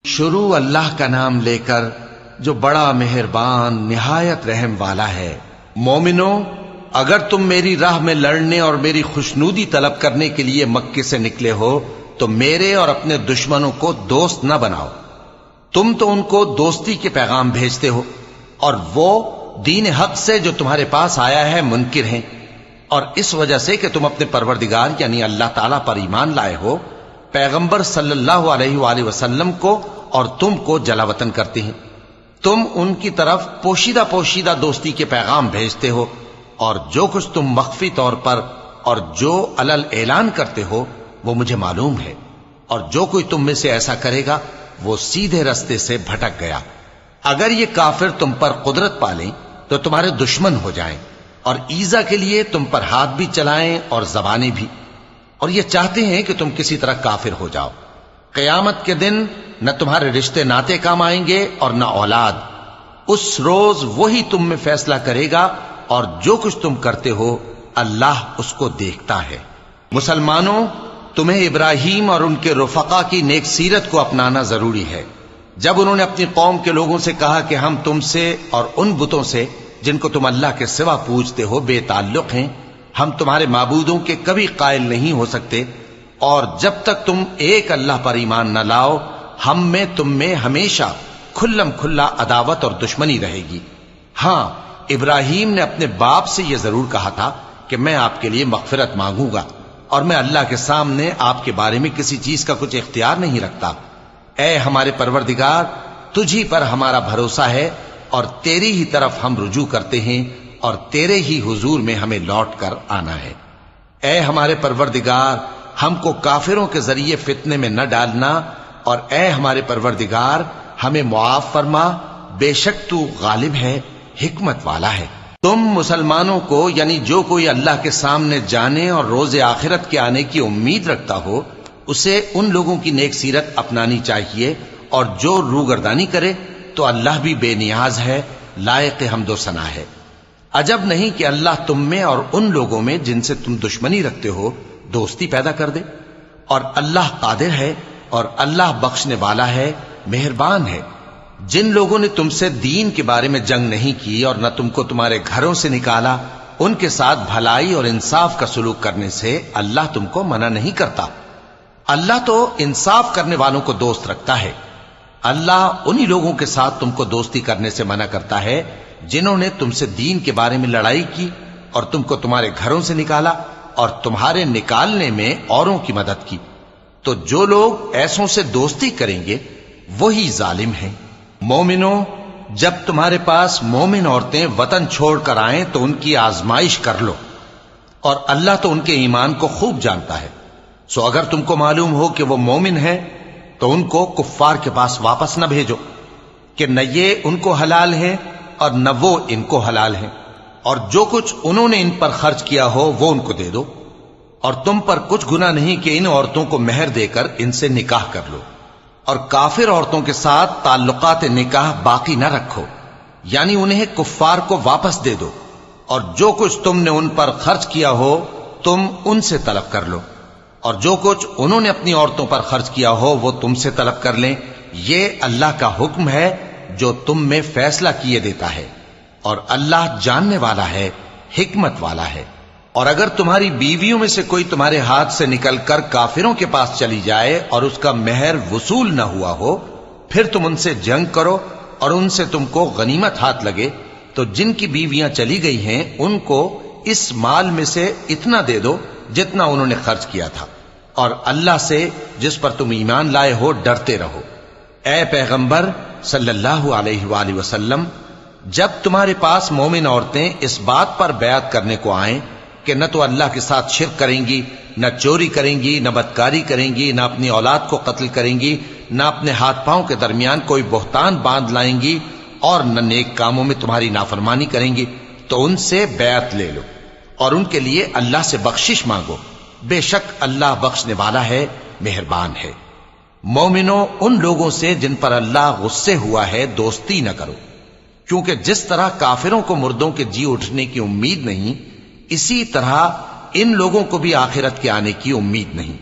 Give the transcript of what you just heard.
شروع اللہ کا نام لے کر جو بڑا مہربان نہایت رحم والا ہے۔ مومنو، اگر تم میری راہ میں لڑنے اور میری خوشنودی طلب کرنے کے لیے مکے سے نکلے ہو تو میرے اور اپنے دشمنوں کو دوست نہ بناؤ۔ تم تو ان کو دوستی کے پیغام بھیجتے ہو اور وہ دین حق سے جو تمہارے پاس آیا ہے منکر ہیں، اور اس وجہ سے کہ تم اپنے پروردگار یعنی اللہ تعالیٰ پر ایمان لائے ہو، پیغمبر صلی اللہ علیہ وآلہ وسلم کو اور تم کو جلا وطن کرتے ہیں۔ تم ان کی طرف پوشیدہ پوشیدہ دوستی کے پیغام بھیجتے ہو، اور جو کچھ تم مخفی طور پر اور جو علل اعلان کرتے ہو وہ مجھے معلوم ہے، اور جو کوئی تم میں سے ایسا کرے گا وہ سیدھے رستے سے بھٹک گیا۔ اگر یہ کافر تم پر قدرت پالیں تو تمہارے دشمن ہو جائیں، اور ایذا کے لیے تم پر ہاتھ بھی چلائیں اور زبانیں بھی، اور یہ چاہتے ہیں کہ تم کسی طرح کافر ہو جاؤ۔ قیامت کے دن نہ تمہارے رشتے ناتے کام آئیں گے اور نہ اولاد۔ اس روز وہی تم میں فیصلہ کرے گا، اور جو کچھ تم کرتے ہو اللہ اس کو دیکھتا ہے۔ مسلمانوں، تمہیں ابراہیم اور ان کے رفقا کی نیک سیرت کو اپنانا ضروری ہے۔ جب انہوں نے اپنی قوم کے لوگوں سے کہا کہ ہم تم سے اور ان بتوں سے جن کو تم اللہ کے سوا پوجتے ہو بے تعلق ہیں، ہم تمہارے معبودوں کے کبھی قائل نہیں ہو سکتے، اور جب تک تم ایک اللہ پر ایمان نہ لاؤ ہم میں تم میں ہمیشہ کھلم کھلا عداوت اور دشمنی رہے گی۔ ہاں، ابراہیم نے اپنے باپ سے یہ ضرور کہا تھا کہ میں آپ کے لیے مغفرت مانگوں گا، اور میں اللہ کے سامنے آپ کے بارے میں کسی چیز کا کچھ اختیار نہیں رکھتا۔ اے ہمارے پروردگار، تجھی پر ہمارا بھروسہ ہے، اور تیری ہی طرف ہم رجوع کرتے ہیں، اور تیرے ہی حضور میں ہمیں لوٹ کر آنا ہے۔ اے ہمارے پروردگار، ہم کو کافروں کے ذریعے فتنے میں نہ ڈالنا، اور اے ہمارے پروردگار ہمیں معاف فرما، بے شک تو غالب ہے، حکمت والا ہے۔ تم مسلمانوں کو یعنی جو کوئی اللہ کے سامنے جانے اور روز آخرت کے آنے کی امید رکھتا ہو اسے ان لوگوں کی نیک سیرت اپنانی چاہیے، اور جو روگردانی کرے تو اللہ بھی بے نیاز ہے، لائق حمد و ثنا ہے۔ عجب نہیں کہ اللہ تم میں اور ان لوگوں میں جن سے تم دشمنی رکھتے ہو دوستی پیدا کر دے، اور اللہ قادر ہے، اور اللہ بخشنے والا ہے، مہربان ہے۔ جن لوگوں نے تم سے دین کے بارے میں جنگ نہیں کی اور نہ تم کو تمہارے گھروں سے نکالا، ان کے ساتھ بھلائی اور انصاف کا سلوک کرنے سے اللہ تم کو منع نہیں کرتا۔ اللہ تو انصاف کرنے والوں کو دوست رکھتا ہے۔ اللہ انہی لوگوں کے ساتھ تم کو دوستی کرنے سے منع کرتا ہے جنہوں نے تم سے دین کے بارے میں لڑائی کی اور تم کو تمہارے گھروں سے نکالا اور تمہارے نکالنے میں اوروں کی مدد کی۔ تو جو لوگ ایسوں سے دوستی کریں گے وہی ظالم ہیں۔ مومنوں، جب تمہارے پاس مومن عورتیں وطن چھوڑ کر آئیں تو ان کی آزمائش کر لو، اور اللہ تو ان کے ایمان کو خوب جانتا ہے۔ سو اگر تم کو معلوم ہو کہ وہ مومن ہیں تو ان کو کفار کے پاس واپس نہ بھیجو کہ نہ یہ ان کو حلال ہیں اور نہ وہ ان کو حلال ہیں، اور جو کچھ انہوں نے ان پر خرچ کیا ہو وہ ان کو دے دو، اور تم پر کچھ گناہ نہیں کہ ان عورتوں کو مہر دے کر ان سے نکاح کر لو، اور کافر عورتوں کے ساتھ تعلقات نکاح باقی نہ رکھو، یعنی انہیں کفار کو واپس دے دو، اور جو کچھ تم نے ان پر خرچ کیا ہو تم ان سے طلب کر لو، اور جو کچھ انہوں نے اپنی عورتوں پر خرچ کیا ہو وہ تم سے طلب کر لیں۔ یہ اللہ کا حکم ہے جو تم میں فیصلہ کیے دیتا ہے، اور اللہ جاننے والا ہے، حکمت والا ہے۔ اور اگر تمہاری بیویوں میں سے کوئی تمہارے ہاتھ سے نکل کر کافروں کے پاس چلی جائے اور اس کا مہر وصول نہ ہوا ہو، پھر تم ان سے جنگ کرو اور ان سے تم کو غنیمت ہاتھ لگے، تو جن کی بیویاں چلی گئی ہیں ان کو اس مال میں سے اتنا دے دو جتنا انہوں نے خرچ کیا تھا، اور اللہ سے جس پر تم ایمان لائے ہو ڈرتے رہو۔ اے پیغمبر صلی اللہ علیہ وآلہ وسلم، جب تمہارے پاس مومن عورتیں اس بات پر بیعت کرنے کو آئیں کہ نہ تو اللہ کے ساتھ شرک کریں گی، نہ چوری کریں گی، نہ بدکاری کریں گی، نہ اپنی اولاد کو قتل کریں گی، نہ اپنے ہاتھ پاؤں کے درمیان کوئی بہتان باندھ لائیں گی، اور نہ نیک کاموں میں تمہاری نافرمانی کریں گی، تو ان سے بیعت لے لو اور ان کے لیے اللہ سے بخشش مانگو، بے شک اللہ بخشنے والا ہے، مہربان ہے۔ مومنوں، ان لوگوں سے جن پر اللہ غصے ہوا ہے دوستی نہ کرو، کیونکہ جس طرح کافروں کو مردوں کے جی اٹھنے کی امید نہیں، اسی طرح ان لوگوں کو بھی آخرت کے آنے کی امید نہیں۔